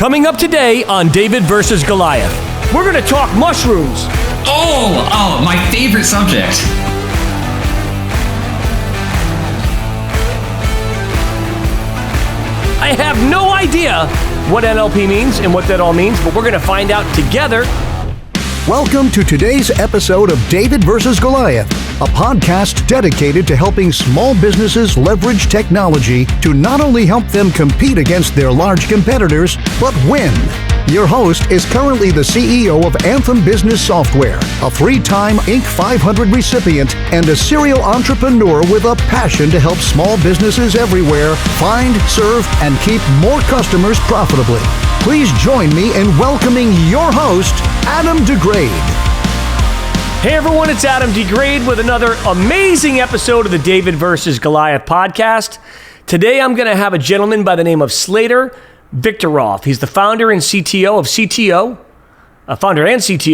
Coming up today on David versus Goliath, we're going to talk mushrooms. Oh, my favorite subject. I have no idea what NLP means and what that all means, but we're going to find out together. Welcome to today's episode of David versus Goliath, a podcast dedicated to helping small businesses leverage technology to not only help them compete against their large competitors, but win. Your host is currently the CEO of A.D.A.M Business Software, a three-time Inc. 500 recipient, and a serial entrepreneur with a passion to help small businesses everywhere find, serve, and keep more customers profitably. Please join me in welcoming your host, Adam DeGraide. Hey everyone, it's Adam DeGraide with another amazing episode of the David versus Goliath podcast. Today I'm going to have a gentleman by the name of Slater Victoroff. He's the founder and CTO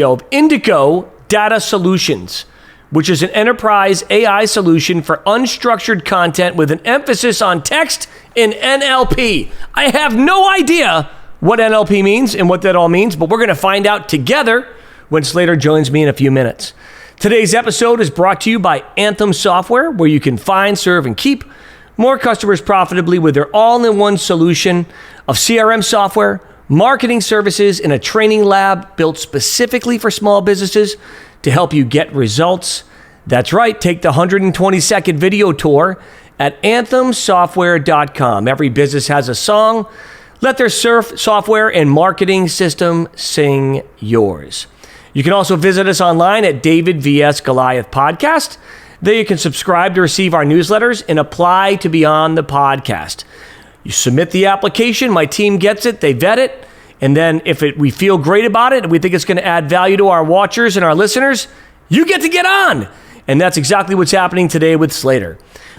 of Indigo Data Solutions, which is an enterprise AI solution for unstructured content with an emphasis on text and NLP. I have no idea what NLP means and what that all means, but we're going to find out together when Slater joins me in a few minutes. Today's episode is brought to you by A.D.A.M Software, where you can find, serve, and keep more customers profitably with their all-in-one solution of CRM software, marketing services, and a training lab built specifically for small businesses to help you get results. That's right, take the 120-second video tour at anthemsoftware.com. Every business has a song. Let their software and marketing system sing yours. You can also visit us online at David vs. Goliath Podcast. There you can subscribe to receive our newsletters and apply to be on the podcast. You submit the application, my team gets it, they vet it, and then if we feel great about it and we think it's going to add value to our watchers and our listeners, you get on. And that's exactly what's happening today with Slater.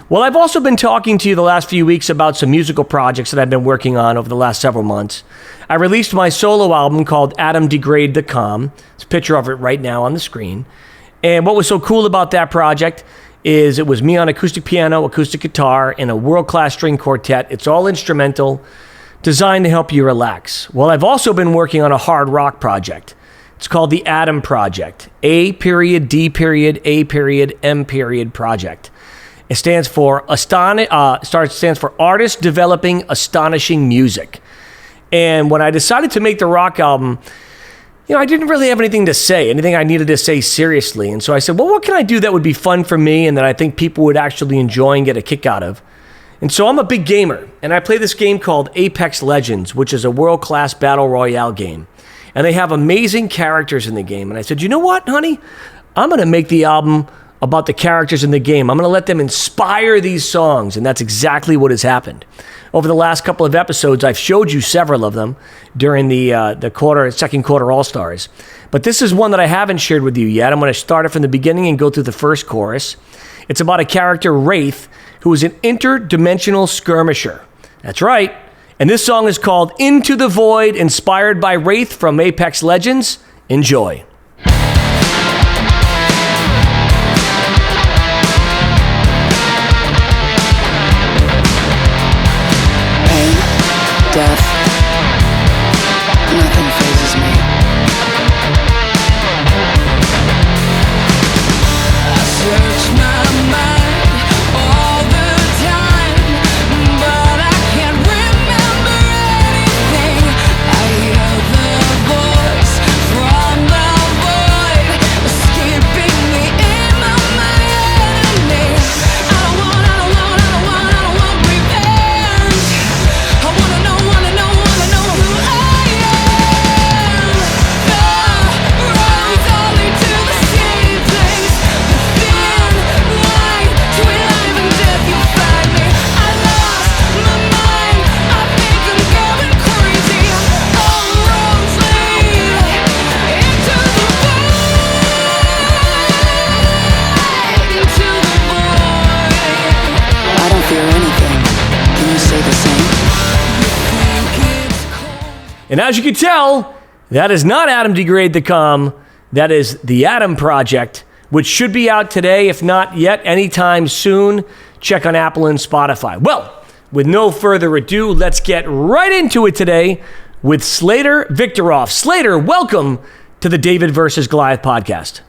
Well, I've also been talking to you the last few weeks about some musical projects that I've been working on over the last several months. I released my solo album called Adam DeGraide The Calm. There's a picture of it right now on the screen. And what was so cool about that project is it was me on acoustic piano, acoustic guitar, and a world-class string quartet. It's all instrumental, designed to help you relax. Well, I've also been working on a hard rock project. It's called the A.D.A.M Project. A.D.A.M Project. It stands for Artist Developing Astonishing Music. And when I decided to make the rock album, I didn't really have anything to say, anything I needed to say seriously. And so I said, well, what can I do that would be fun for me and that I think people would actually enjoy and get a kick out of? And so I'm a big gamer, and I play this game called Apex Legends, which is a world-class battle royale game. And they have amazing characters in the game. And I said, you know what, honey? I'm going to make the album about the characters in the game. I'm going to let them inspire these songs, and that's exactly what has happened. Over the last couple of episodes, I've showed you several of them during the second quarter All-Stars. But this is one that I haven't shared with you yet. I'm going to start it from the beginning and go through the first chorus. It's about a character, Wraith, who is an interdimensional skirmisher. That's right. And this song is called Into the Void, inspired by Wraith from Apex Legends. Enjoy. Death. Nothing phases me. I search my mind all the time, but I can't remember anything. I hear the voice from the void, escaping me in my enemy. I don't want revenge. I wanna know who I am. The roads all lead to the same place. The thin line between life and death, you find me. I lost my mind. I think I'm going crazy. All roads lead into the void. Into the void. I don't fear anything. Can you say the same? And as you can tell, that is not Adam DeGraide The Calm. That is the A.D.A.M Project, which should be out today, if not yet anytime soon. Check on Apple and Spotify. Well, with no further ado, let's get right into it today with Slater Victoroff. Slater, welcome to the David versus Goliath podcast.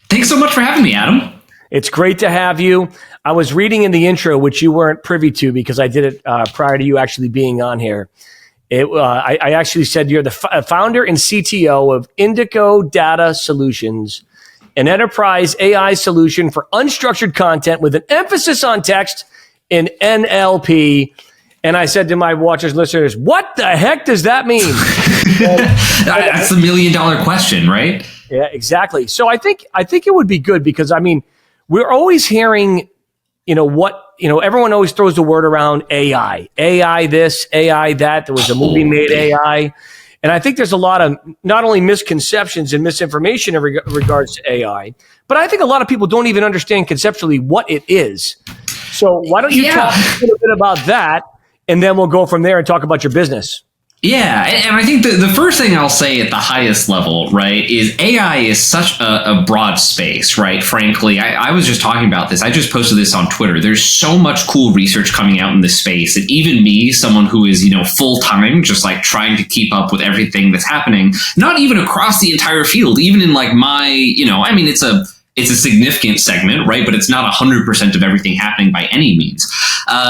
Thanks so much for having me, Adam. It's great to have you. I was reading in the intro, which you weren't privy to because I did it prior to you actually being on here. I actually said you're the founder and CTO of A.D.A.M Solutions, an enterprise AI solution for unstructured content with an emphasis on text in NLP. And I said to my watchers, listeners, what the heck does that mean? That's the $1 million question, right? Yeah, exactly. So I think it would be good because, I mean, we're always hearing, everyone always throws the word around AI this, AI that. There was a movie made AI. And I think there's a lot of not only misconceptions and misinformation in regards to AI, but I think a lot of people don't even understand conceptually what it is. So why don't you talk a little bit about that, and then we'll go from there and talk about your business. Yeah, and I think the first thing I'll say at the highest level, right, is AI is such a broad space, right? Frankly, I was just talking about this. I just posted this on Twitter. There's so much cool research coming out in this space that even me, someone who is, full-time, just like trying to keep up with everything that's happening, not even across the entire field, even in like my, it's a significant segment, right? But it's not 100% of everything happening by any means.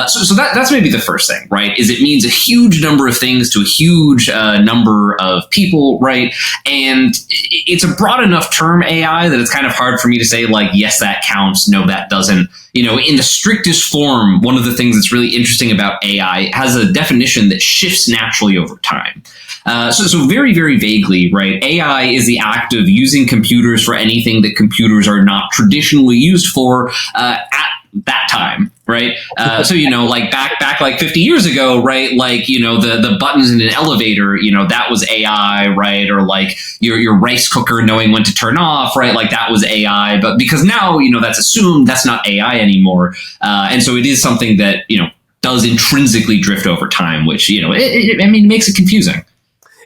So that's maybe the first thing, right? Is it means a huge number of things to a huge number of people, right? And it's a broad enough term, AI, that it's kind of hard for me to say like, yes, that counts. No, that doesn't. In the strictest form, one of the things that's really interesting about AI has a definition that shifts naturally over time. So very, very vaguely, right? AI is the act of using computers for anything that computers are not traditionally used for at that time, right? So like back like 50 years ago, right? Like the buttons in an elevator, that was AI, right? Or like your rice cooker knowing when to turn off, right? Like that was AI. But because now that's assumed, that's not AI anymore, and so it is something that does intrinsically drift over time, which it makes it confusing.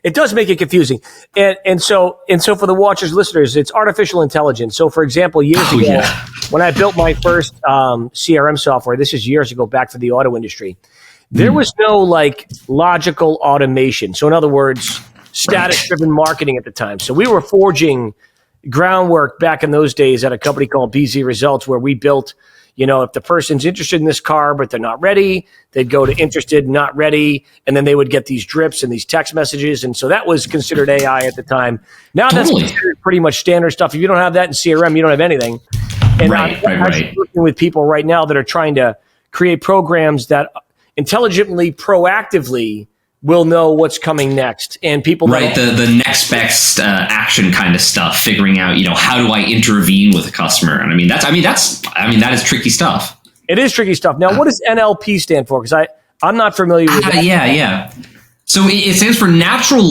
It does make it confusing. And so for the watchers, listeners, it's artificial intelligence. So for example, years ago, when I built my first CRM software, this is years ago back for the auto industry, there was no like logical automation. So in other words, status-driven marketing at the time. So we were forging groundwork back in those days at a company called BZ Results, where we built, if the person's interested in this car, but they're not ready, they'd go to interested, not ready. And then they would get these drips and these text messages. And so that was considered AI at the time. Now that's considered pretty much standard stuff. If you don't have that in CRM, you don't have anything. And I'm working with people right now that are trying to create programs that intelligently, proactively will know what's coming next. And people the next best action kind of stuff, figuring out, how do I intervene with a customer? And that is tricky stuff. It is tricky stuff. Now, what does NLP stand for? Because I'm not familiar with that. Yeah. So it stands for natural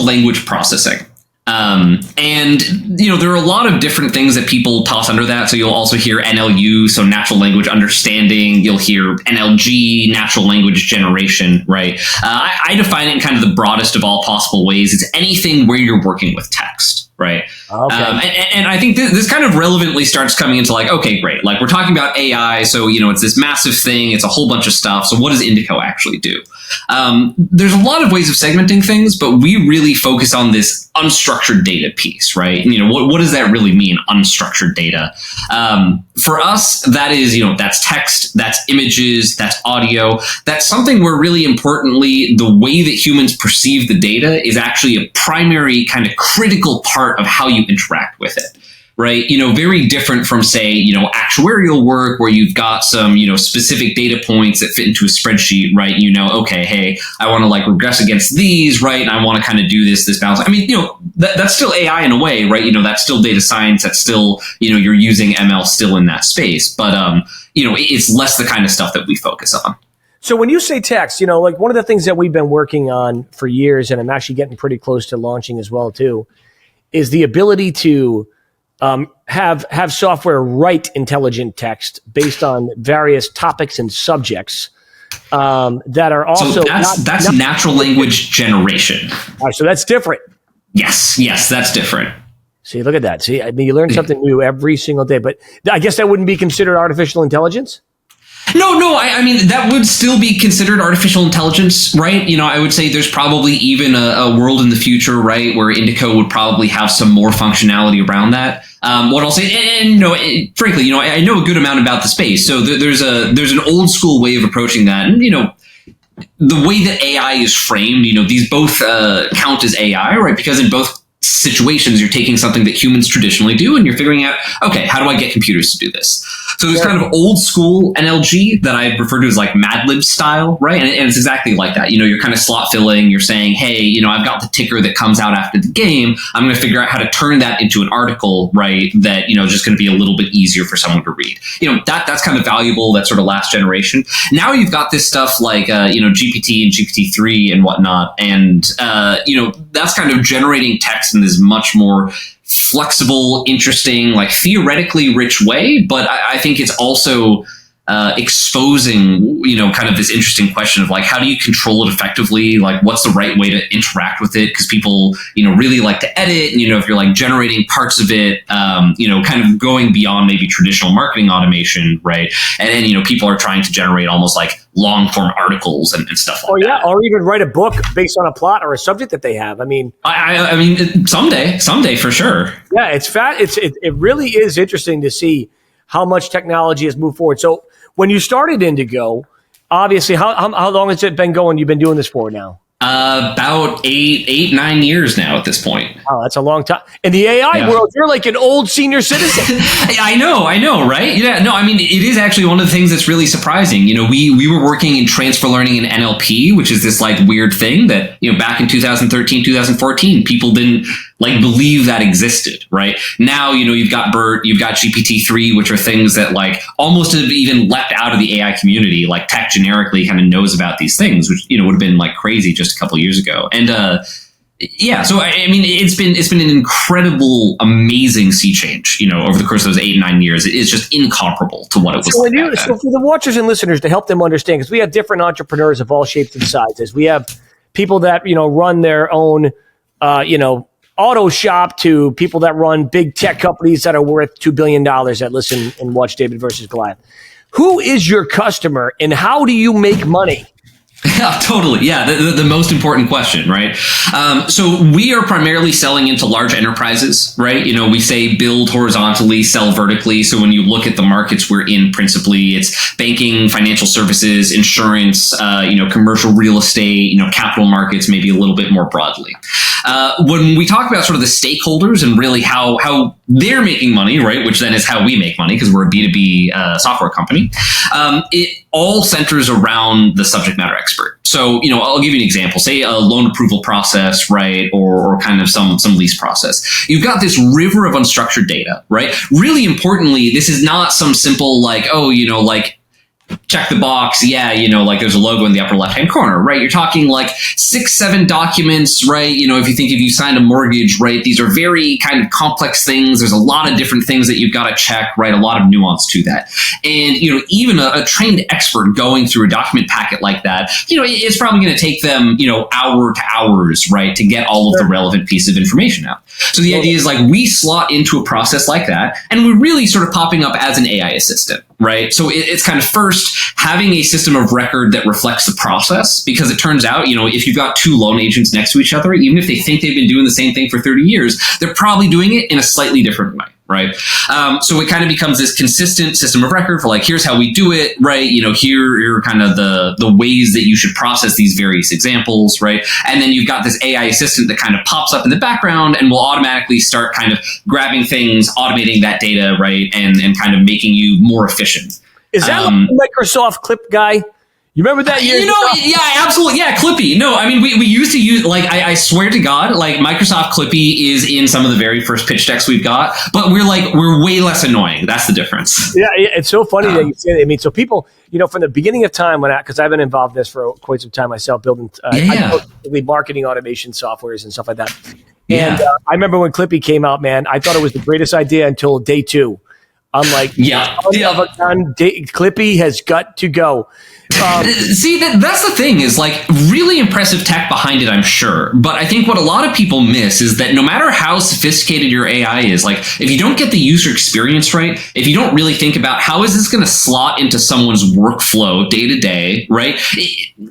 language processing. And there are a lot of different things that people toss under that. So you'll also hear NLU, so natural language understanding. You'll hear NLG, natural language generation, right? I define it in kind of the broadest of all possible ways. It's anything where you're working with text, right? Okay. And I think this kind of relevantly starts coming into like, okay, great. Like we're talking about AI. So, it's this massive thing. It's a whole bunch of stuff. So what does Indico actually do? There's a lot of ways of segmenting things, but we really focus on this unstructured data piece, right? What does that really mean, unstructured data? For us, that is, that's text, that's images, that's audio. That's something where really importantly, the way that humans perceive the data is actually a primary kind of critical part of how you interact with it. Right. Very different from, say, actuarial work where you've got some, specific data points that fit into a spreadsheet, right? Okay, hey, I want to like regress against these, right? And I want to kind of do this balance. I mean, that's still AI in a way, right? That's still data science. That's still, you're using ML still in that space. But, it's less the kind of stuff that we focus on. So when you say text, like one of the things that we've been working on for years, and I'm actually getting pretty close to launching as well, too, is the ability to have software write intelligent text based on various topics and subjects that are also that's natural language generation. All right, so that's different. Yes, that's different. See, look at that. See, I mean, you learn something new every single day. But I guess that wouldn't be considered artificial intelligence. No. I mean, that would still be considered artificial intelligence, right? I would say there's probably even a world in the future, right, where Indico would probably have some more functionality around that. What I'll say, and frankly, I know a good amount about the space. So there's an old school way of approaching that, and the way that AI is framed, these both count as AI, right? Because in both situations, you're taking something that humans traditionally do and you're figuring out, okay, how do I get computers to do this? So there's kind of old school NLG that I refer to as like Mad Lib style, right? And it's exactly like that. You're kind of slot filling. You're saying, hey, I've got the ticker that comes out after the game. I'm going to figure out how to turn that into an article, right? That, is just going to be a little bit easier for someone to read. That's kind of valuable. That sort of last generation. Now you've got this stuff like, GPT and GPT-3 and whatnot. And, that's kind of generating text in this much more flexible, interesting, like theoretically rich way. But I think it's also exposing, kind of this interesting question of like, how do you control it effectively? Like, what's the right way to interact with it? Because people, really like to edit. And, if you're like generating parts of it, kind of going beyond maybe traditional marketing automation, right? And then, people are trying to generate almost like long form articles and stuff like that. Or even write a book based on a plot or a subject that they have. I mean, someday for sure. Yeah, it really is interesting to see how much technology has moved forward. So when you started Indigo, obviously, how long has it been going? You've been doing this for now? About 9 years now at this point. Oh, that's a long time. In the AI world, you're like an old senior citizen. I know, right? Yeah, no, I mean, it is actually one of the things that's really surprising. We were working in transfer learning and NLP, which is this like weird thing that, back in 2013, 2014, people didn't like believe that existed, right? Now, you've got BERT, you've got GPT-3, which are things that like almost have even leapt out of the AI community. Like tech generically kind of knows about these things, which, would have been like crazy just a couple of years ago. And, so I mean, it's been an incredible, amazing sea change, over the course of those 8-9 years. It is just incomparable to what it was. So for the watchers and listeners, to help them understand, because we have different entrepreneurs of all shapes and sizes. We have people that run their own, auto shop, to people that run big tech companies that are worth $2 billion that listen and watch David versus Goliath. Who is your customer and how do you make money? Yeah, totally. Yeah, the most important question, right? So we are primarily selling into large enterprises, right? We say build horizontally, sell vertically. So when you look at the markets we're in, principally, it's banking, financial services, insurance, commercial real estate, capital markets, maybe a little bit more broadly. When we talk about sort of the stakeholders and really how they're making money, right, which then is how we make money because we're a B2B software company, it all centers around the subject matter expert. So, I'll give you an example, say a loan approval process, right, or kind of some lease process. You've got this river of unstructured data, right? Really importantly, this is not some simple like, check the box. Yeah, like there's a logo in the upper left-hand corner, right? You're talking like 6-7 documents, right? If you signed a mortgage, right? These are very kind of complex things. There's a lot of different things that you've got to check, right? A lot of nuance to that. And, even a trained expert going through a document packet like that, it's probably going to take them, hour to hours, right? To get all of the relevant pieces of information out. So the idea is like we slot into a process like that, and we're really sort of popping up as an AI assistant, right? So it's kind of first having a system of record that reflects the process, because it turns out, if you've got two loan agents next to each other, even if they think they've been doing the same thing for 30 years, they're probably doing it in a slightly different way. Right. So it kind of becomes this consistent system of record for like, here's how we do it. Right. Here are kind of the ways that you should process these various examples. Right. And then you've got this AI assistant that kind of pops up in the background and will automatically start kind of grabbing things, automating that data. Right. And kind of making you more efficient. Is that like the Microsoft Clip guy? You remember that? Yeah, absolutely. Yeah, Clippy. No, I mean, we used to use, like, I swear to God, like, Microsoft Clippy is in some of the very first pitch decks we've got, but we're way less annoying. That's the difference. Yeah, it's so funny that you say that. I mean, so people, from the beginning of time, because I've been involved in this for quite some time myself, building marketing automation softwares and stuff like that. And I remember when Clippy came out, man, I thought it was the greatest idea until day 2. I'm like, Yeah. Clippy has got to go. See, that's the thing is like really impressive tech behind it, I'm sure. But I think what a lot of people miss is that no matter how sophisticated your AI is, like if you don't get the user experience right, if you don't really think about how is this going to slot into someone's workflow day to day, right?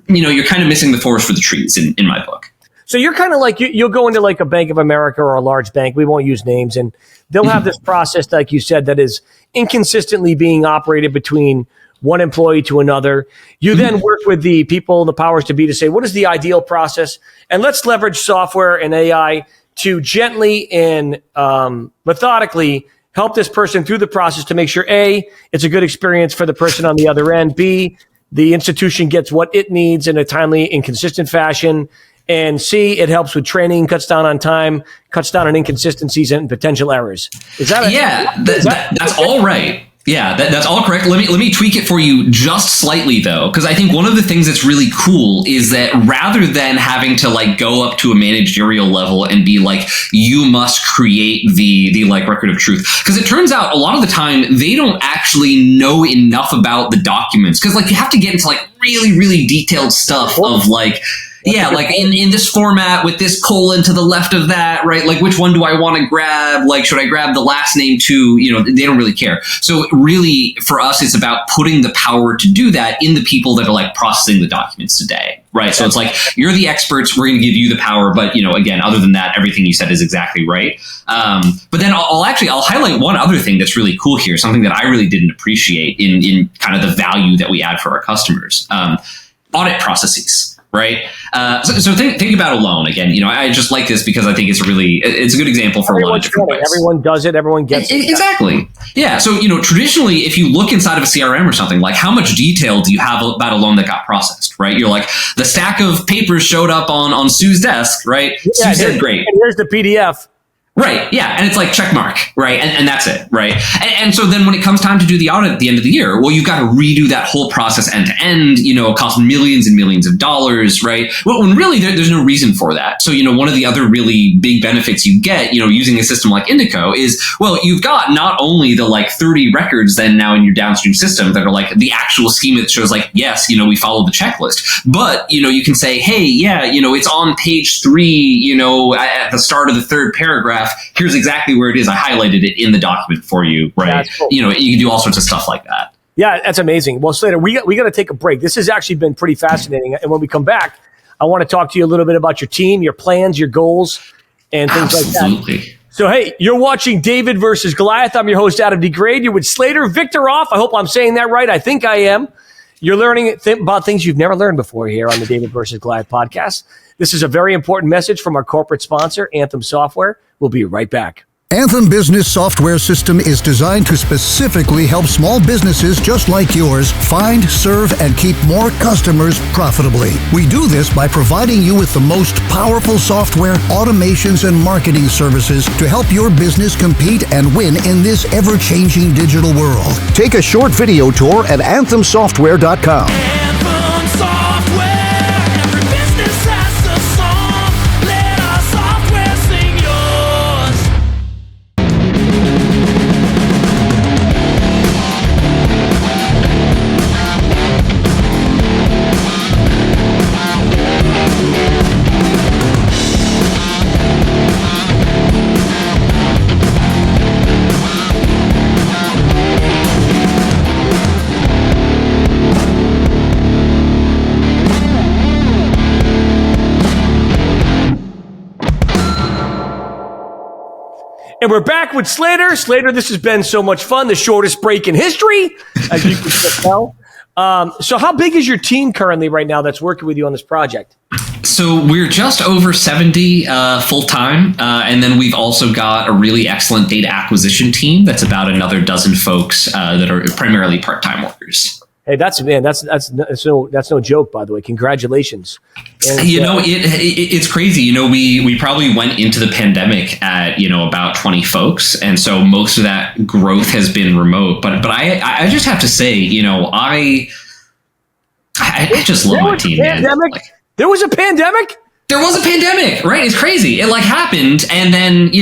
You're kind of missing the forest for the trees in my book. So you're kind of like, you'll go into like a Bank of America or a large bank. We won't use names. And they'll have this process, like you said, that is inconsistently being operated between one employee to another. You then work with the people, the powers to be, to say, what is the ideal process? And let's leverage software and AI to gently and methodically help this person through the process to make sure, A, it's a good experience for the person on the other end. B, the institution gets what it needs in a timely and consistent fashion. And C, it helps with training, cuts down on time, cuts down on inconsistencies and potential errors. Is that that's all right. Yeah, that's all correct. Let me tweak it for you just slightly though, because I think one of the things that's really cool is that rather than having to like go up to a managerial level and be like, you must create the like record of truth, because it turns out a lot of the time they don't actually know enough about the documents, because like you have to get into like really, really detailed stuff of like, yeah, like in this format with this colon to the left of that, right? Like, which one do I want to grab? Like, should I grab the last name too? They don't really care. So really, for us, it's about putting the power to do that in the people that are like processing the documents today, right? So it's like, you're the experts, we're going to give you the power. But, again, other than that, everything you said is exactly right. But then I'll highlight one other thing that's really cool here, something that I really didn't appreciate in kind of the value that we add for our customers. Audit processes. Right. So think about a loan again. I just like this because I think it's a good example for a lot of different ways. Everyone does it. Everyone gets it. Exactly. Yeah. So, traditionally, if you look inside of a CRM or something, like how much detail do you have about a loan that got processed? Right. You're like, the stack of papers showed up on Sue's desk. Right. Yeah, Sue said, great. And here's the PDF. Right. Yeah. And it's like check mark. Right. And that's it. Right. And so then when it comes time to do the audit at the end of the year, well, you've got to redo that whole process end to end, it costs millions and millions of dollars. Right. Well, when really there's no reason for that. So, one of the other really big benefits you get, using a system like Indico is, well, you've got not only the like 30 records then now in your downstream system that are like the actual schema that shows like, yes, we follow the checklist, but, you can say, hey, yeah, it's on page 3, at the start of the third paragraph. Here's exactly where it is. I highlighted it in the document for you, right? Cool. You can do all sorts of stuff like that. Yeah, that's amazing. Well, Slater, we got to take a break. This has actually been pretty fascinating. And when we come back, I want to talk to you a little bit about your team, your plans, your goals, and things like that. So, hey, you're watching David versus Goliath. I'm your host, Adam DeGraide. You're with Slater, Victoroff. I hope I'm saying that right. I think I am. You're learning about things you've never learned before here on the David versus Goliath podcast. This is a very important message from our corporate sponsor, A.D.A.M Software. We'll be right back. A.D.A.M Business Software System is designed to specifically help small businesses just like yours find, serve, and keep more customers profitably. We do this by providing you with the most powerful software, automations, and marketing services to help your business compete and win in this ever-changing digital world. Take a short video tour at anthemsoftware.com. Anthem Software, every business has a song. Let our software sing yours. And we're back with Slater. Slater, this has been so much fun. The shortest break in history, as you can tell. So how big is your team currently right now that's working with you on this project? So we're just over 70 full-time. And then we've also got a really excellent data acquisition team that's about another dozen folks that are primarily part-time workers. Hey, that's no joke, by the way. Congratulations. And, it's crazy. We probably went into the pandemic at, about 20 folks. And so most of that growth has been remote. But I just have to say, I just love my team, man. There was a pandemic? There was a pandemic, right? It's crazy. It like happened, and then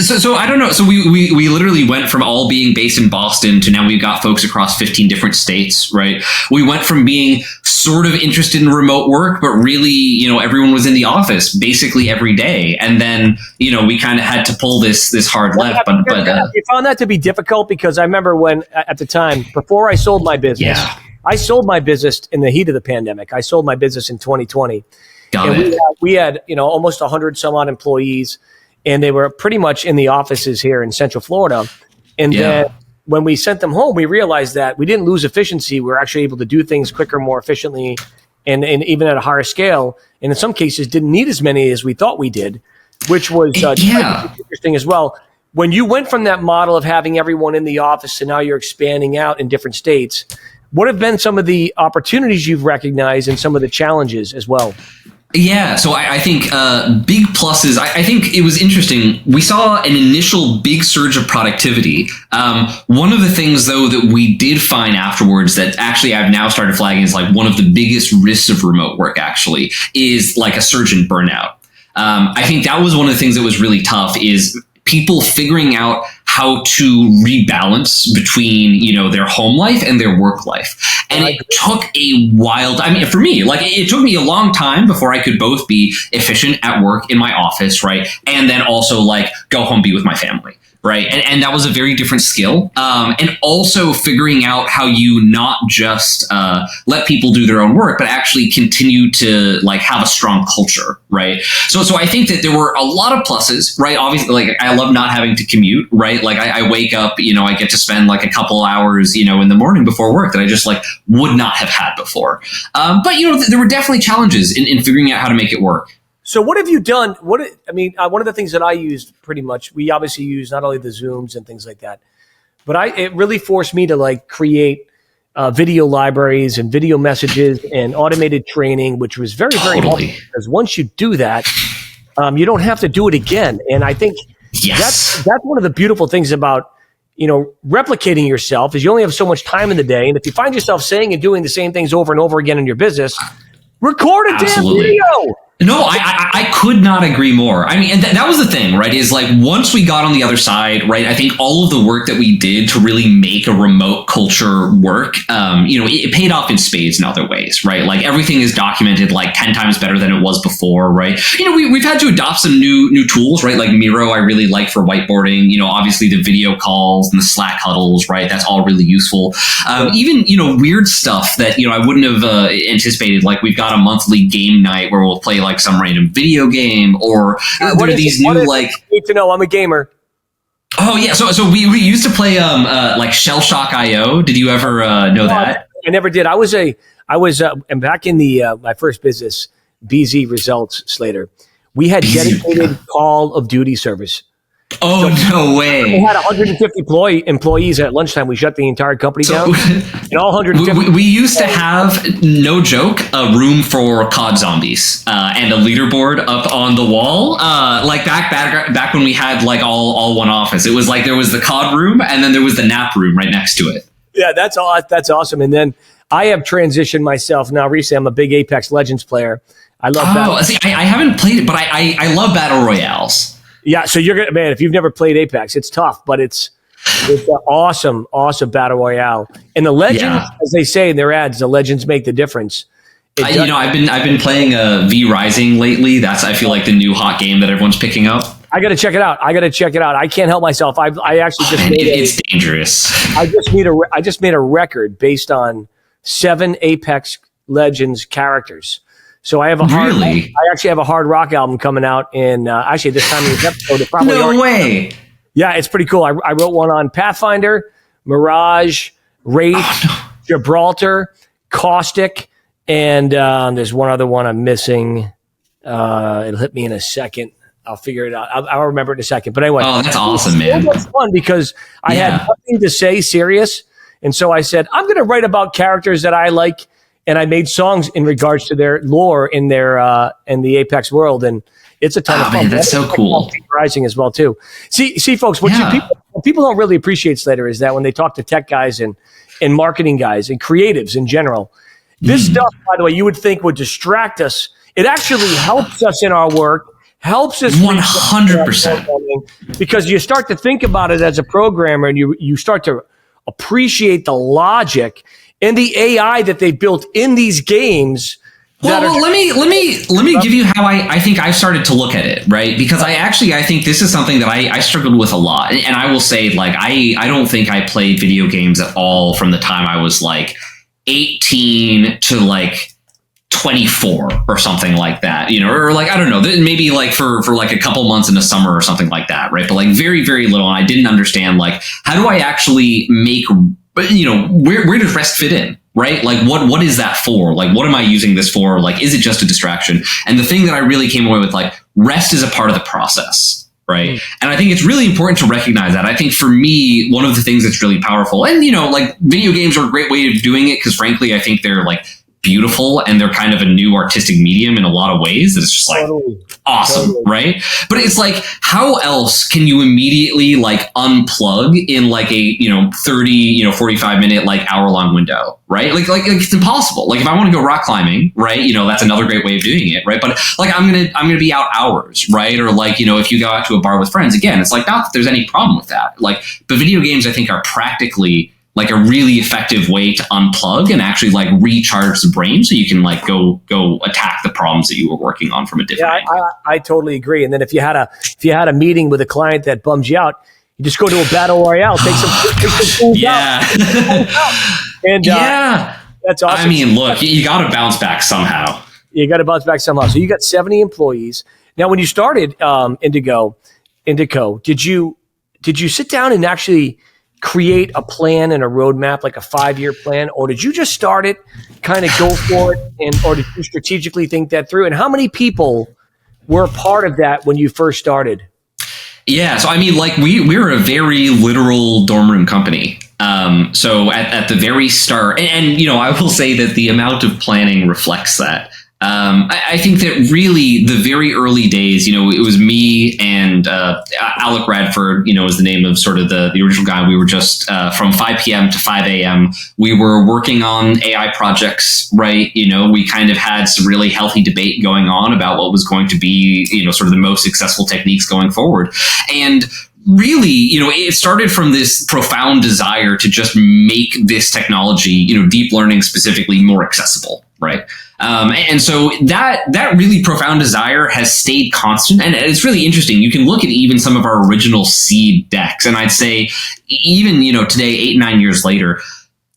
so I don't know. So we literally went from all being based in Boston to now we've got folks across 15 different states, right? We went from being sort of interested in remote work, but really, everyone was in the office basically every day, and then we kind of had to pull this hard left. But you found that to be difficult because I remember when at the time before I sold my business, I sold my business in the heat of the pandemic. I sold my business in 2020. We had almost 100 some odd employees, and they were pretty much in the offices here in Central Florida. And then when we sent them home, we realized that we didn't lose efficiency. We were actually able to do things quicker, more efficiently, and even at a higher scale. And in some cases, didn't need as many as we thought we did, which was interesting as well. When you went from that model of having everyone in the office to now you're expanding out in different states, what have been some of the opportunities you've recognized and some of the challenges as well? Yeah, so I think big pluses. I think it was interesting. We saw an initial big surge of productivity. One of the things, though, that we did find afterwards that actually I've now started flagging is like one of the biggest risks of remote work actually is like a surge in burnout. I think that was one of the things that was really tough is people figuring out how to rebalance between, their home life and their work life. And it took a while. For me, like it took me a long time before I could both be efficient at work in my office, right? And then also like go home, be with my family. Right. And that was a very different skill. And also figuring out how you not just let people do their own work, but actually continue to like have a strong culture. Right. So I think that there were a lot of pluses. Right. Obviously, like I love not having to commute. Right. Like I wake up, I get to spend like a couple hours, in the morning before work that I just like would not have had before. But, there were definitely challenges in figuring out how to make it work. So what have you done? One of the things that I used pretty much, we obviously use not only the Zooms and things like that, but it really forced me to like create video libraries and video messages and automated training, which was very, very helpful because once you do that, you don't have to do it again. And I think that's one of the beautiful things about, replicating yourself is you only have so much time in the day. And if you find yourself saying and doing the same things over and over again in your business, record a damn video. No, I could not agree more. I mean, and that was the thing, right? Is like once we got on the other side, right? I think all of the work that we did to really make a remote culture work, it paid off in spades in other ways, right? Like everything is documented like 10 times better than it was before, right? We've had to adopt some new tools, right? Like Miro, I really like for whiteboarding. Obviously the video calls and the Slack huddles, right? That's all really useful. Even weird stuff that I wouldn't have anticipated. Like we've got a monthly game night where we'll play like some random video game or there are these new like need to know I'm a gamer. Oh yeah, so we used to play like Shell Shock IO. Did you ever know that? I never did. I was back in the my first business, BZ Results, Slater. We had dedicated Call of Duty service. Oh, no way. We had 150 employees at lunchtime. We shut the entire company down. And all 150. We used to have, no joke, a room for COD zombies and a leaderboard up on the wall. Like back when we had like all one office. It was like there was the COD room and then there was the nap room right next to it. Yeah, that's awesome. And then I have transitioned myself now. Recently, I'm a big Apex Legends player. I love that. See, I haven't played it, but I love battle royales. Yeah, so you're gonna, man. If you've never played Apex, it's tough, but it's an awesome battle royale. And the legends, as they say in their ads, the legends make the difference. I've been playing V Rising lately. That's I feel like the new hot game that everyone's picking up. I got to check it out. I can't help myself. I actually just it's dangerous. I just made a record based on 7 Apex Legends characters. So I have I actually have a hard rock album coming out in actually this time of this episode. It probably no way. Yeah, it's pretty cool. I wrote one on Pathfinder, Mirage, Wraith, Gibraltar, Caustic, and there's one other one I'm missing. It'll hit me in a second. I'll figure it out. I'll remember it in a second. But anyway, that's awesome, man. It was fun because I had nothing to say serious, and so I said I'm going to write about characters that I like. And I made songs in regards to their lore in their in the Apex world, and it's a ton of fun. Man, that's so cool. Rising as well too. See, folks, what people don't really appreciate, Slater, is that when they talk to tech guys and marketing guys and creatives in general, this stuff, by the way, you would think would distract us It actually helps us in our work, helps us 100%. because you start to think about it as a programmer, and you start to appreciate the logic and the AI that they built in these games. Well, let me give you how I think I started to look at it, right? Because I think this is something that I struggled with a lot. And I will say, like, I don't think I played video games at all from the time I was like 18 to like 24 or something like that, you know, or like, I don't know, maybe like for like a couple months in the summer or something like that, right? But like very, very little. And I didn't understand, like, how do I actually make, you know, where does rest fit in? Right? Like, what is that for? Like, what am I using this for? Like, is it just a distraction? And the thing that I really came away with, like, rest is a part of the process, right? And I think it's really important to recognize that. I think for me, one of the things that's really powerful, and, you know, like, video games are a great way of doing it because, frankly, I think they're, like, beautiful and they're kind of a new artistic medium in a lot of ways. It's just like awesome, right? But it's like, how else can you immediately like unplug in like a, you know, 30, you know, 45 minute, like hour long window, right? Like it's impossible. Like if I want to go rock climbing, right? You know, that's another great way of doing it, right? But like I'm going to be out hours, right? Or like, you know, if you go out to a bar with friends, again, it's like not that there's any problem with that. Like, but video games I think are practically like a really effective way to unplug and actually like recharge the brain so you can like go attack the problems that you were working on from a different angle. I totally agree. And then if you had a meeting with a client that bums you out, you just go to a battle royale, take some fools out. And that's awesome. I mean, look, you got to bounce back somehow. You got to bounce back somehow. So you got 70 employees. Now, when you started Indico, did you sit down and actually create a plan and a roadmap, like a 5-year plan, or did you just start it, kind of go for it, or did you strategically think that through? And how many people were a part of that when you first started? Yeah, so I mean, like we're a very literal dorm room company. So at the very start, and you know, I will say that the amount of planning reflects that. I think that really the very early days, you know, it was me and Alec Radford, you know, was the name of sort of the original guy. We were just from 5 p.m. to 5 a.m. We were working on AI projects, right? You know, we kind of had some really healthy debate going on about what was going to be, you know, sort of the most successful techniques going forward. And really, you know, it started from this profound desire to just make this technology, you know, deep learning specifically, more accessible, right? And so that really profound desire has stayed constant. And it's really interesting. You can look at even some of our original seed decks. And I'd say even, you know, today, 8-9 years later,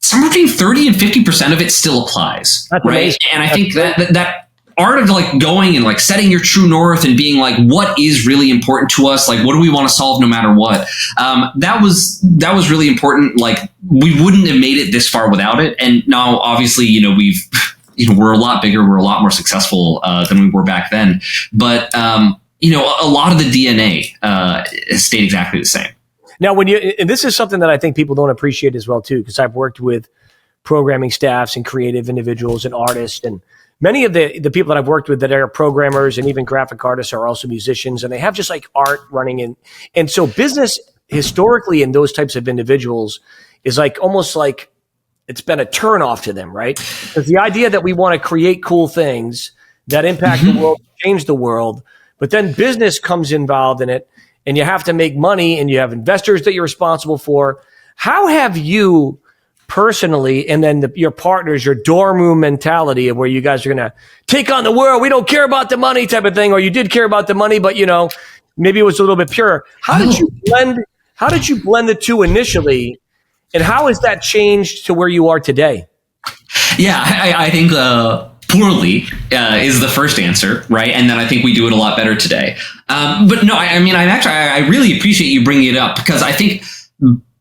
somewhere between 30 and 50% of it still applies. That's right. Amazing. And I think that art of like going and like setting your true north and being like, what is really important to us? Like, what do we want to solve no matter what? That was really important. Like, we wouldn't have made it this far without it. And now obviously, you know, we're a lot bigger, we're a lot more successful than we were back then. But, you know, a lot of the DNA has stayed exactly the same. Now, and this is something that I think people don't appreciate as well, too, because I've worked with programming staffs and creative individuals and artists. And many of the people that I've worked with that are programmers and even graphic artists are also musicians, and they have just like art running in. And so business historically in those types of individuals is like almost like it's been a turnoff to them, right? Because the idea that we want to create cool things that impact the world, change the world, but then business comes involved in it, and you have to make money, and you have investors that you're responsible for. How have you personally, and then your partners, your dorm room mentality of where you guys are going to take on the world, we don't care about the money type of thing, or you did care about the money, but you know, maybe it was a little bit purer. How did you blend the two initially? And how has that changed to where you are today? Yeah, I think poorly is the first answer, right? And then I think we do it a lot better today. But no, I mean, I really appreciate you bringing it up, because I think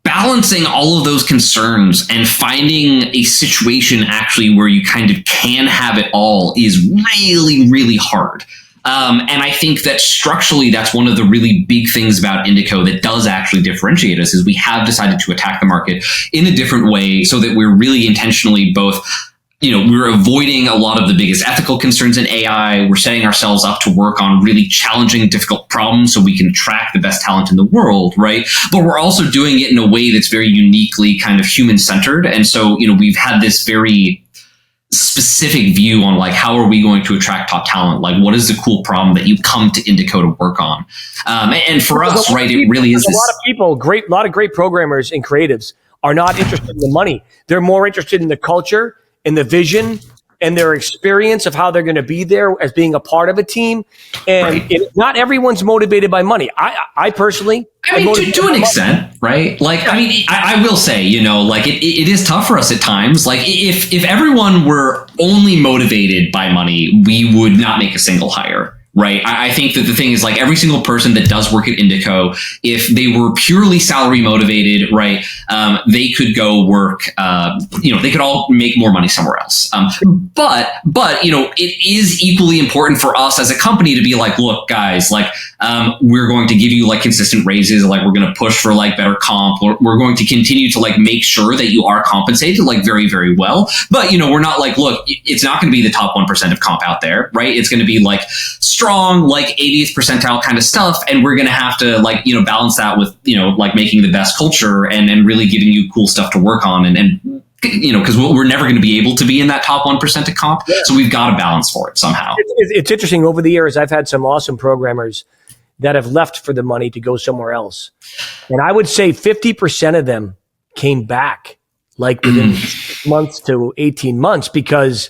balancing all of those concerns and finding a situation actually where you kind of can have it all is really, really hard. And I think that structurally, that's one of the really big things about Indico that does actually differentiate us, is we have decided to attack the market in a different way so that we're really intentionally both, you know, we're avoiding a lot of the biggest ethical concerns in AI. We're setting ourselves up to work on really challenging, difficult problems so we can attract the best talent in the world, right? But we're also doing it in a way that's very uniquely kind of human-centered. And so, you know, we've had this very specific view on like how are we going to attract top talent? Like, what is the cool problem that you come to Indico to work on? And for us, right, it really is a lot of people, a lot of great programmers and creatives are not interested in the money. They're more interested in the culture and the vision and their experience of how they're going to be there as being a part of a team. And not everyone's motivated by money. I personally, I mean, to an extent, right? Like, I mean, I will say, you know, like it is tough for us at times. Like if everyone were only motivated by money, we would not make a single hire. Right. I think that the thing is like every single person that does work at Indico, if they were purely salary motivated, right, they could go work, they could all make more money somewhere else. But, you know, it is equally important for us as a company to be like, look, guys, like, we're going to give you like consistent raises. Like we're going to push for like better comp. We're going to continue to like make sure that you are compensated like very, very well. But, you know, we're not like, look, it's not going to be the top 1% of comp out there, right? It's going to be like strong, like 80th percentile kind of stuff. And we're going to have to like, you know, balance that with, you know, like making the best culture and really giving you cool stuff to work on. And you know, because we're never going to be able to be in that top 1% of comp. Yeah. So we've got to balance for it somehow. It's interesting. Over the years, I've had some awesome programmers that have left for the money to go somewhere else. And I would say 50% of them came back like within 6 months to 18 months because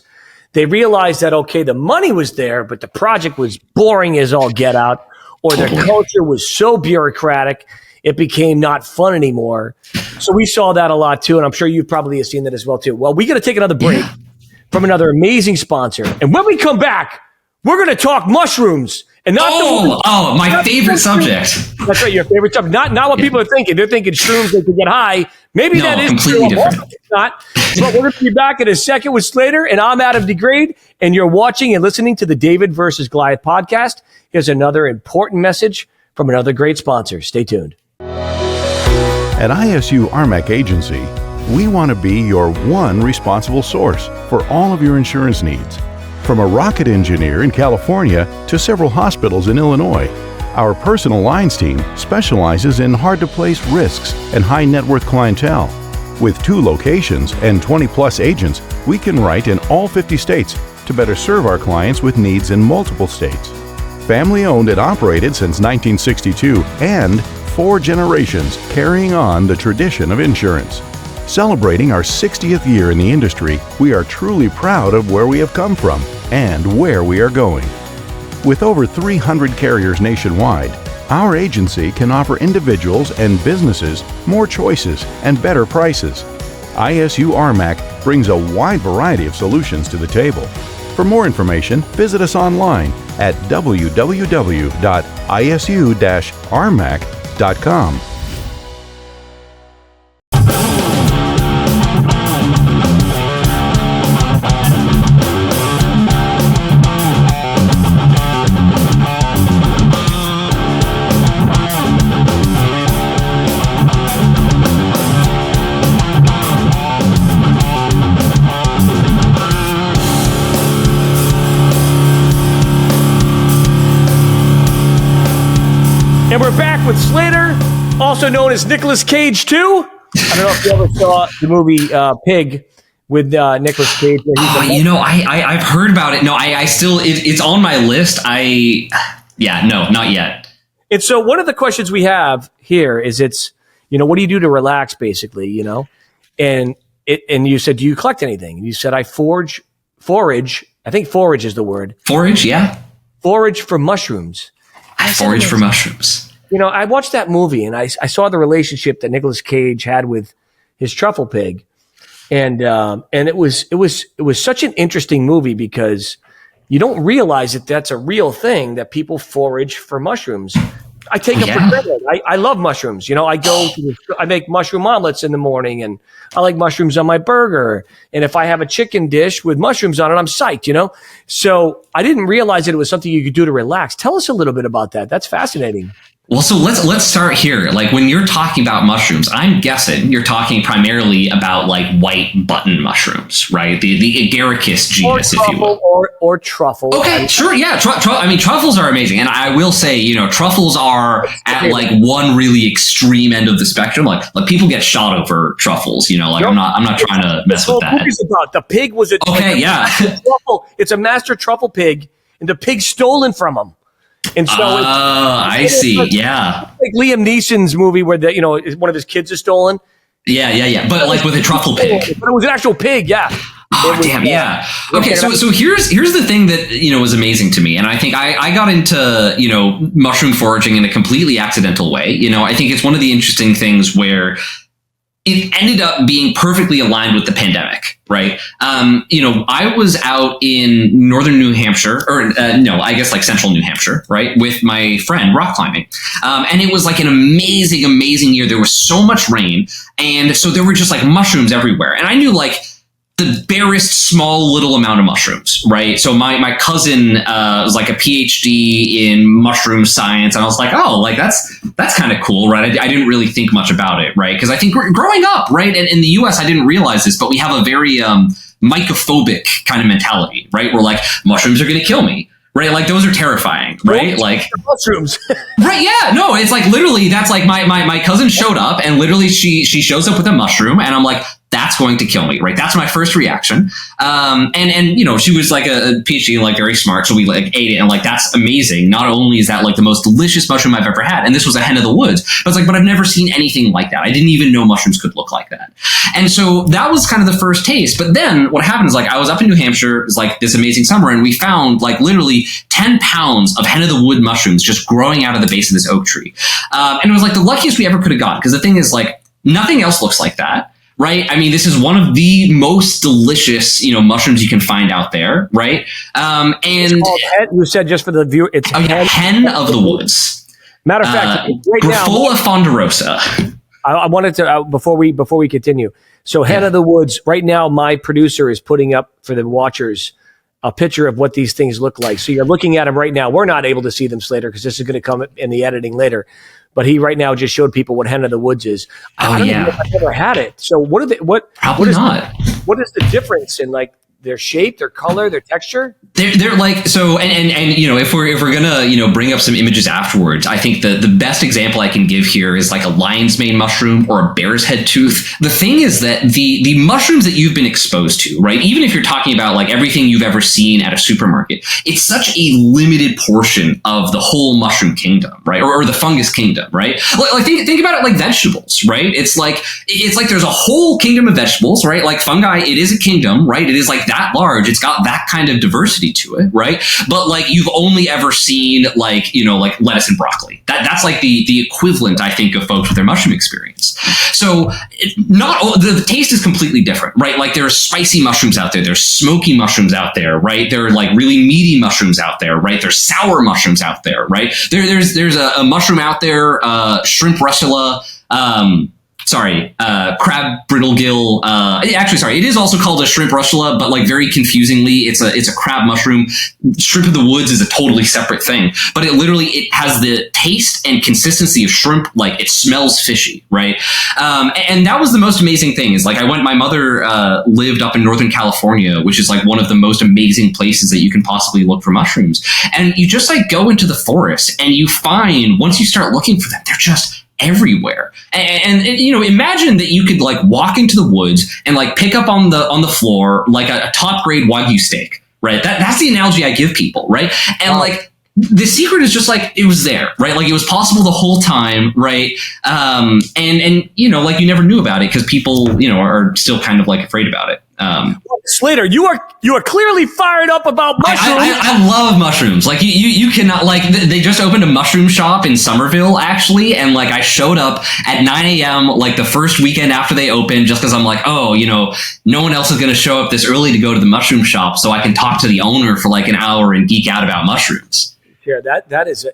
they realized that, okay, the money was there, but the project was boring as all get out, or their culture was so bureaucratic, it became not fun anymore. So we saw that a lot too, and I'm sure you probably have seen that as well too. Well, we got to take another break from another amazing sponsor. And when we come back, we're going to talk mushrooms. And not my favorite subject. That's right, your favorite subject. Not what people are thinking. They're thinking shrooms, they can get high. Maybe that is completely different. It's not. But we're going to be back in a second with Slater, and I'm Adam DeGraide, and you're watching and listening to the David versus Goliath podcast. Here's another important message from another great sponsor. Stay tuned. At ISU RMAC Agency, we want to be your one responsible source for all of your insurance needs. From a rocket engineer in California to several hospitals in Illinois, our personal lines team specializes in hard-to-place risks and high-net-worth clientele. With 2 locations and 20-plus agents, we can write in all 50 states to better serve our clients with needs in multiple states. Family-owned and operated since 1962 and 4 generations carrying on the tradition of insurance. Celebrating our 60th year in the industry, we are truly proud of where we have come from and where we are going. With over 300 carriers nationwide, our agency can offer individuals and businesses more choices and better prices. ISU RMAC brings a wide variety of solutions to the table. For more information, visit us online at www.isu-rmac.com. And we're back with Slater, also known as Nicolas Cage 2. I don't know if you ever saw the movie Pig with Nicolas Cage. I've heard about it. No, I still, it's on my list. No, not yet. And so one of the questions we have here is what do you do to relax, basically, And you said, do you collect anything? And you said, I forage. I think forage is the word. Forage, yeah. Forage for mushrooms. Forage for mushrooms. I watched that movie and I saw the relationship that Nicolas Cage had with his truffle pig, and it was such an interesting movie because you don't realize that that's a real thing that people forage for mushrooms. I take them for granted. I love mushrooms. I make mushroom omelets in the morning, and I like mushrooms on my burger. And if I have a chicken dish with mushrooms on it, I'm psyched, So I didn't realize that it was something you could do to relax. Tell us a little bit about that. That's fascinating. Well, so let's start here. Like when you're talking about mushrooms, I'm guessing you're talking primarily about like white button mushrooms, right? The agaricus genus, if you will. Or truffle. Okay, sure, yeah. I mean, truffles are amazing, and I will say, truffles are at like one really extreme end of the spectrum. Like people get shot over truffles. I'm not trying to mess with that. About the pig was a truffle. It's a master truffle pig, and the pig's stolen from him. And so I see. Yeah. Like Liam Neeson's movie where one of his kids is stolen. Yeah. But like with a truffle pig. But it was an actual pig, yeah. Oh, damn, yeah. Okay, so here's the thing that, was amazing to me. And I think I got into, mushroom foraging in a completely accidental way. I think it's one of the interesting things where it ended up being perfectly aligned with the pandemic, right? I was out in northern New Hampshire, I guess like central New Hampshire, right, with my friend rock climbing. And it was like an amazing, amazing year. There was so much rain. And so there were just like mushrooms everywhere. And I knew like the barest small little amount of mushrooms, right? So my cousin was like a PhD in mushroom science, and I was like, oh, like that's kind of cool, right? I didn't really think much about it, right? Because I think growing up, right, and in the US, I didn't realize this, but we have a very mycophobic kind of mentality, right? We're like, mushrooms are going to kill me. Right, like those are terrifying, right? Like mushrooms, right? Yeah, no, it's like literally that's like my cousin showed up, and literally she shows up with a mushroom, and I'm like, that's going to kill me, right? That's my first reaction. And she was like a PhD and like very smart, so we like ate it, and like that's amazing. Not only is that like the most delicious mushroom I've ever had, and this was a hen of the woods, but it's like, but I've never seen anything like that. I didn't even know mushrooms could look like that. And so that was kind of the first taste. But then what happened is like I was up in New Hampshire, it was like this amazing summer, and we found like literally 10 pounds of hen of the wood mushrooms just growing out of the base of this oak tree. And it was like the luckiest we ever could have gotten, because the thing is like nothing else looks like that. Right. I mean, this is one of the most delicious, mushrooms you can find out there. Right. And you said, just for the viewer, it's hen of the woods. Matter of fact, right Grifola fonderosa. I wanted to before we continue. So, hen of the woods. Right now, my producer is putting up for the watchers a picture of what these things look like. So you're looking at them right now. We're not able to see them, Slater, because this is going to come in the editing later. But he right now just showed people what hen of the woods is. I don't know if I've ever had it. So what is the difference in like their shape, their color, their texture? They're like, so, and if we're gonna, bring up some images afterwards, I think the best example I can give here is like a lion's mane mushroom or a bear's head tooth. The thing is that the mushrooms that you've been exposed to, right? Even if you're talking about like everything you've ever seen at a supermarket, it's such a limited portion of the whole mushroom kingdom, right? Or the fungus kingdom, right? Like think about it like vegetables, right? It's like there's a whole kingdom of vegetables, right? Like fungi, it is a kingdom, right? It is like that large. It's got that kind of diversity to it, right? But like you've only ever seen like lettuce and broccoli. That's like the equivalent, I think, of folks with their mushroom experience. So the taste is completely different, right? Like there are spicy mushrooms out there, there's smoky mushrooms out there, right? There are like really meaty mushrooms out there, right? There's sour mushrooms out there, right? There's a mushroom out there, shrimp russula, crab brittlegill. It is also called a shrimp russula, but like very confusingly, it's a crab mushroom. Shrimp of the woods is a totally separate thing, but it has the taste and consistency of shrimp. Like it smells fishy, right? And that was the most amazing thing is like my mother lived up in Northern California, which is like one of the most amazing places that you can possibly look for mushrooms. And you just like go into the forest and you find, once you start looking for them, they're just everywhere. And imagine that you could like walk into the woods and like pick up on the floor like a top grade Wagyu steak, right? That's the analogy I give people, right? And like the secret is just like it was there, right? Like it was possible the whole time, right? And like you never knew about it because people are still kind of like afraid about it. Slater, you are clearly fired up about mushrooms. I love mushrooms. Like you cannot, like they just opened a mushroom shop in Somerville actually, and like I showed up at 9 a.m. like the first weekend after they opened, just because I'm like, no one else is going to show up this early to go to the mushroom shop, so I can talk to the owner for like an hour and geek out about mushrooms. Yeah, that is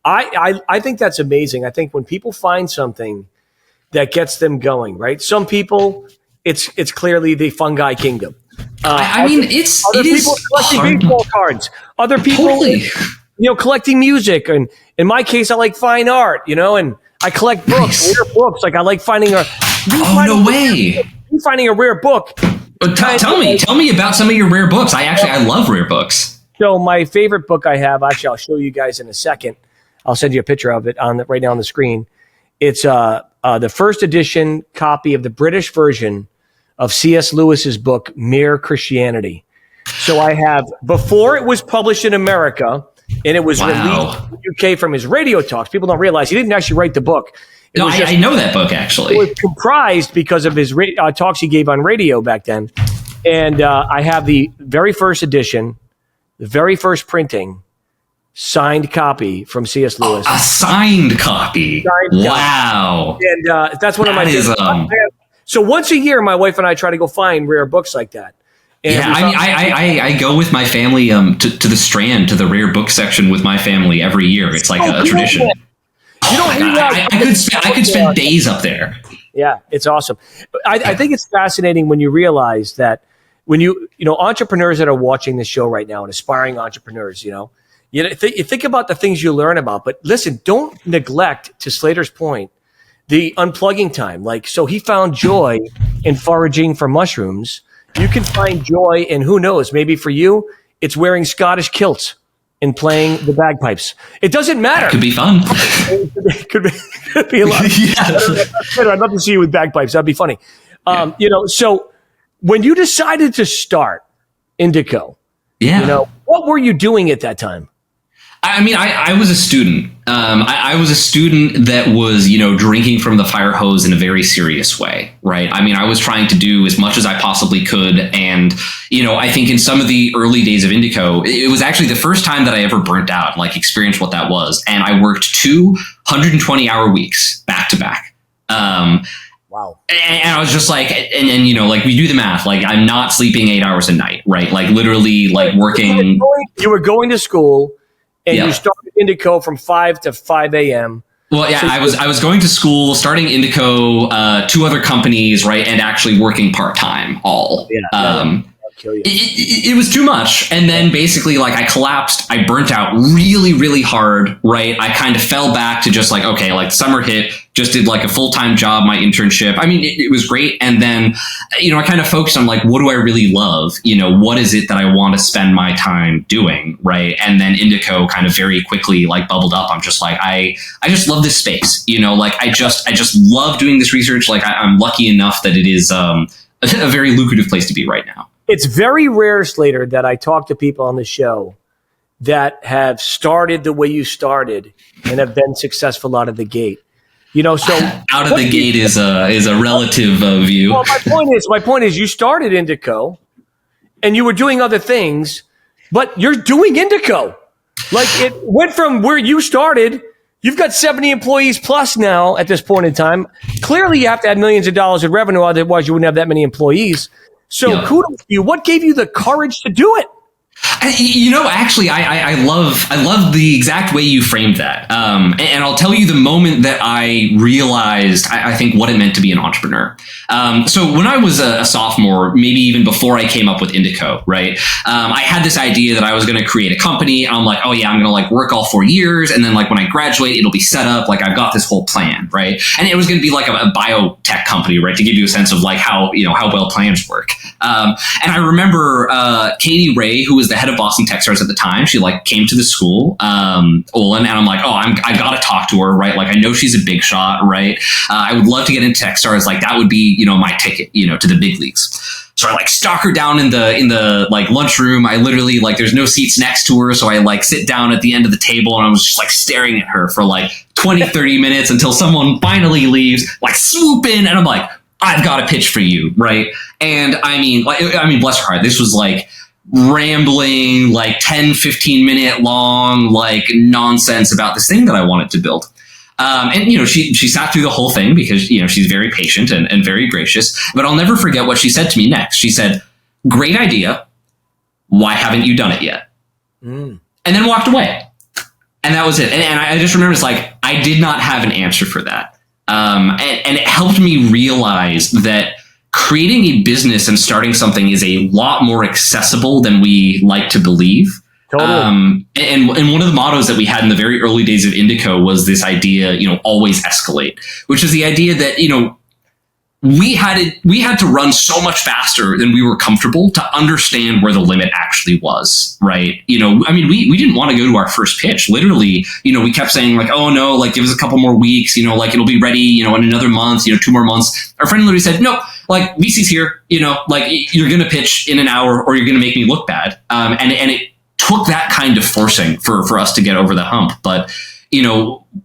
I think that's amazing. I think when people find something that gets them going, right? Some people. It's clearly the fungi kingdom. It is people collecting baseball cards. Other people, totally. collecting music. And in my case, I like fine art, and I collect books, rare books. Like I like finding no way. Finding a rare book. Tell me about some of your rare books. I love rare books. So my favorite book I have, actually, I'll show you guys in a second. I'll send you a picture of it right now on the screen. It's the first edition copy of the British version of C.S. Lewis's book, Mere Christianity. So I have, before it was published in America, and it was released in the UK from his radio talks. People don't realize he didn't actually write the book. I know that book, actually. It was comprised because of his talks he gave on radio back then. And I have the very first edition, the very first printing, signed copy from C.S. Lewis. A signed copy. Wow. And that's one of my favorites. So once a year, my wife and I try to go find rare books like that. And I go with my family to the Strand, to the rare book section with my family every year. It's like a tradition. I could spend days up there. Yeah, it's awesome. I think it's fascinating when you realize that when you entrepreneurs that are watching this show right now and aspiring entrepreneurs, you think about the things you learn about. But listen, don't neglect, to Slater's point, the unplugging time. Like, so he found joy in foraging for mushrooms. You can find joy in, who knows, maybe for you, it's wearing Scottish kilts and playing the bagpipes. It doesn't matter. That could be fun. It could be a lot. I'd love to see you with bagpipes. That'd be funny. So when you decided to start Indico, what were you doing at that time? I mean, I was a student. I was a student that was, drinking from the fire hose in a very serious way, right? I mean, I was trying to do as much as I possibly could. And, I think in some of the early days of Indico, it was actually the first time that I ever burnt out, like experienced what that was. And I worked 2 120-hour weeks back to back. Wow. And I was just like, and like we do the math, like I'm not sleeping 8 hours a night, right? Like literally like working. You were going to school. And you started Indico from 5 to 5 a.m. Well, yeah, so I was going to school, starting Indico, 2 other companies, right, and actually working part-time all. It was too much. And then basically, like, I collapsed. I burnt out really, really hard, right? I kind of fell back to just like, okay, like summer hit, just did like a full-time job, my internship. I mean, it was great. And then, I kind of focused on like, what do I really love? What is it that I want to spend my time doing, right? And then Indico kind of very quickly like bubbled up. I'm just like, I just love this space, like I just love doing this research. Like I'm lucky enough that it is a very lucrative place to be right now. It's very rare, Slater, that I talk to people on the show that have started the way you started and have been successful out of the gate. So out of the gate is a relative view. Well, my point is, you started Indico, and you were doing other things, but you're doing Indico. Like it went from where you started. You've got 70 employees plus now at this point in time. Clearly, you have to add millions of dollars in revenue, otherwise you wouldn't have that many employees. So kudos to you. What gave you the courage to do it? Actually, I love the exact way you framed that. And I'll tell you the moment that I realized, I think, what it meant to be an entrepreneur. So when I was a sophomore, maybe even before I came up with Indico, right? I had this idea that I was going to create a company. And I'm like, oh yeah, I'm going to like work all 4 years. And then like when I graduate, it'll be set up. Like I've got this whole plan, right? And it was going to be like a biotech company, right? To give you a sense of like how well plans work. And I remember Katie Ray, who was the head of Boston Techstars at the time. She like came to the school, Olin, and I'm like, I gotta talk to her, right? Like I know she's a big shot, right? I would love to get into Techstars. Like that would be, my ticket, to the big leagues. So I like stalk her down in the like lunchroom. I literally like there's no seats next to her, so I like sit down at the end of the table and I was just like staring at her for like 20-30 minutes until someone finally leaves. Like swoop in, and I'm like, I've got a pitch for you, right? And I mean, bless her heart, this was like rambling, like 10-15 minute long, like nonsense about this thing that I wanted to build. And she sat through the whole thing because she's very patient and very gracious. But I'll never forget what she said to me next. She said, "Great idea. Why haven't you done it yet?" And then walked away. And that was it. And I just remember it's like I did not have an answer for that. And it helped me realize that creating a business and starting something is a lot more accessible than we like to believe. Totally. And one of the mottos that we had in the very early days of Indico was this idea, always escalate, which is the idea that, we had to run so much faster than we were comfortable to understand where the limit actually was, right? We didn't want to go to our first pitch. Literally, we kept saying like, oh no, like give us a couple more weeks, it'll be ready, in another month, 2 more months. Our friend literally said, no, like VC's here, like you're going to pitch in an hour or you're going to make me look bad. And it took that kind of forcing for us to get over the hump. But,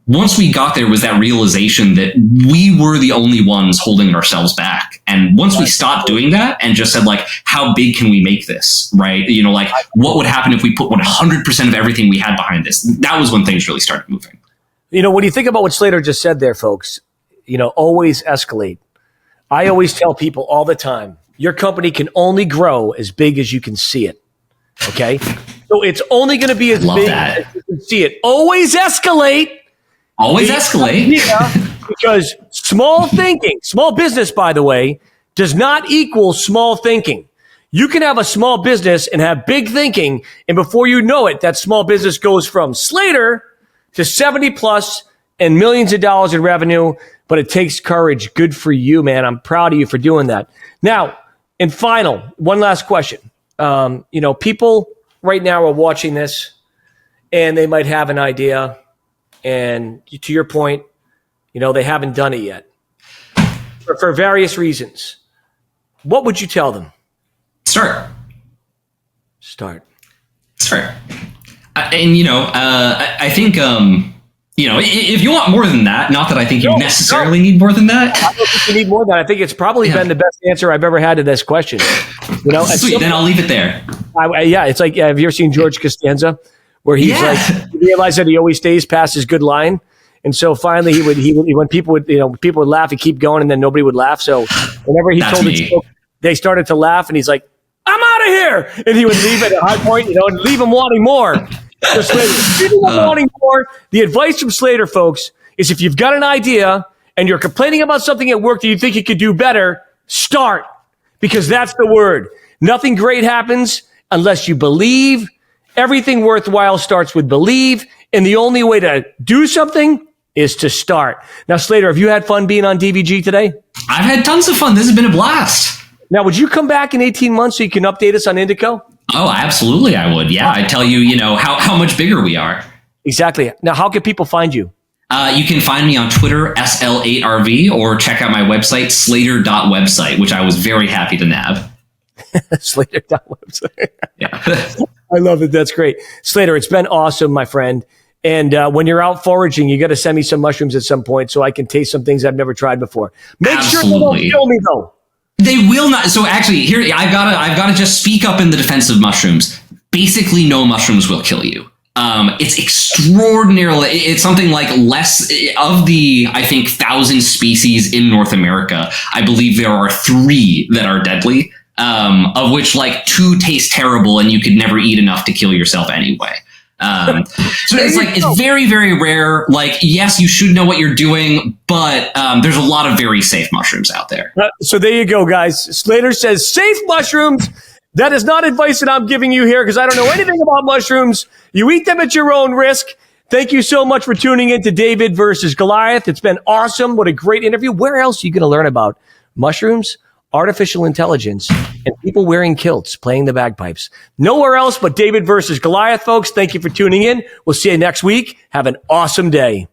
once we got there was that realization that we were the only ones holding ourselves back. And once we stopped doing that and just said like, how big can we make this? Right. Like what would happen if we put 100% of everything we had behind this? That was when things really started moving. When you think about what Slater just said there, folks, always escalate. I always tell people all the time, your company can only grow as big as you can see it. Okay. So it's only going to be as big as you can see it. Always escalate. Always escalate. Because small business, by the way, does not equal small thinking. You can have a small business and have big thinking, and before you know it, that small business goes from Slater to 70 plus and millions of dollars in revenue, but it takes courage. Good for you, man. I'm proud of you for doing that. Now, and final, one last question. People right now are watching this and they might have an idea, and to your point, they haven't done it yet for various reasons. What would you tell them? Start. I think, if you want more than that, not that I think you necessarily need more than that. I don't think you need more than that. I think it's probably been the best answer I've ever had to this question. Sweet, then I'll leave it there. It's like, have you ever seen George Costanza? Where he's like, he realized that he always stays past his good line. And so finally he would when people would laugh, he'd keep going and then nobody would laugh. So whenever he told the joke, they started to laugh and he's like, I'm out of here. And he would leave at a high point, and leave him wanting more. So Slater, wanting more. The advice from Slater, folks, is if you've got an idea and you're complaining about something at work that you think you could do better, start. Because that's the word. Nothing great happens unless you believe. Everything worthwhile starts with believe, and the only way to do something is to start. Now, Slater, have you had fun being on DVG today? I've had tons of fun. This has been a blast. Now, would you come back in 18 months so you can update us on Indico? Oh, absolutely I would. Yeah, I'd tell you, how much bigger we are. Exactly. Now, how can people find you? You can find me on Twitter, SL8RV, or check out my website, slater.website, which I was very happy to nab. Slater.website. Yeah. I love it. That's great. Slater, it's been awesome, my friend. And when you're out foraging, you got to send me some mushrooms at some point so I can taste some things I've never tried before. Make sure they don't kill me, though. They will not. So actually, here I've got to just speak up in the defense of mushrooms. Basically, no mushrooms will kill you. It's extraordinarily. It's something like less of the, I think, 1,000 species in North America. I believe there are 3 that are deadly. Of which like 2 taste terrible and you could never eat enough to kill yourself anyway. So it's very, very rare. Like, yes, you should know what you're doing, but there's a lot of very safe mushrooms out there. So there you go, guys. Slater says safe mushrooms. That is not advice that I'm giving you here because I don't know anything about mushrooms. You eat them at your own risk. Thank you so much for tuning in to David versus Goliath. It's been awesome. What a great interview. Where else are you going to learn about mushrooms, artificial intelligence, and people wearing kilts, playing the bagpipes? Nowhere else but David versus Goliath, folks. Thank you for tuning in. We'll see you next week. Have an awesome day.